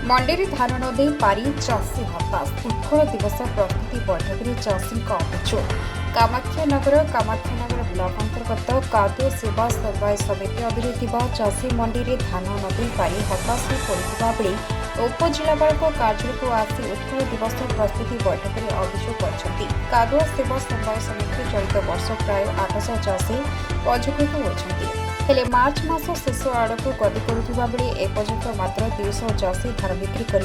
मंडी धान नदी पारी चाषी हताश उत्कल दिवस प्रस्तुति बैठक में चाषी अभियोग कामाक्षानगर ब्लॉक अंतर्गत कादुओ सेवा समवाय समिति अधीन चाषी मंडी में धान नदी पारी हताश पड़ता बेले उपजिलापाल कार्यालय को आसी उत्कल दिवस प्रस्तुति बैठक में अभियोग कर कादुओ सेवा समवाय समिति चलित वर्ष प्राय 800 चाषी पंजीकृत होती हेले मार्च मास शेष आड़क गति करुवा बेले एपर्यंत मात्र 200 चाषी धान बिक्री कर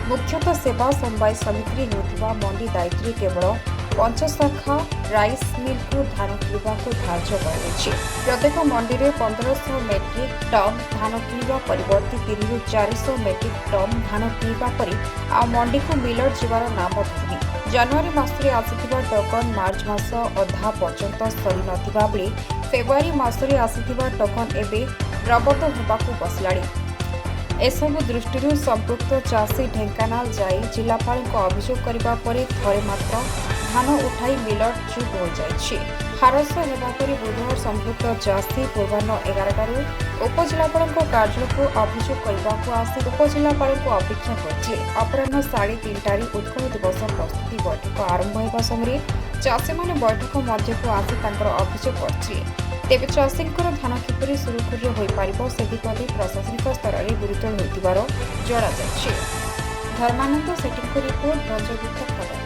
मुख्यतः सेवा समवाय समिति होता मंडी दायित्व केवल पंचशाखा राइस मिल को धान किणवा को धार्य कर प्रत्येक मंडी में 1500 मेट्रिक टन धान किणवा परिवर्ती 300 ରୁ 400 मेट्रिक टन धान किणवा पर आ मंडी को मिलर जीवार नाम धरुनी जनवरी मासरे आसिथिबा टोकन मार्च मास अधा पर्यंत सरी नथिबा बेले फेब्रुआरी मासरे आसिथिबा टोकन एबे प्रबत होबाकू बसलाणी एसबू दृष्टि संपृक्त चाषी ढेंकानाल जाई जिलापाल अभियोग करने पर थरे मात्र धान उठाई मिलर चुप हो जाए हारस होगापर बुधवार संपृक्त चाषी पूर्वाह्न 11टारू उपजिलापाल कार्यालय को अभियोग करने को आसी उपजिलापाल अपेक्षा करते अपराह 3:30 उत्कल दिवस प्रस्तुति बैठक आरंभ होगा समय चाषी मैंने बैठक मध्य को आसी अभियोग करते तेज चाषी धान किपरि सुरुखुरु हो पार से दिगरे प्रशासनिक स्तर में गुरुतर होती जनाई धर्मानंद सेठी रिपोर्ट रंजगीत खबर।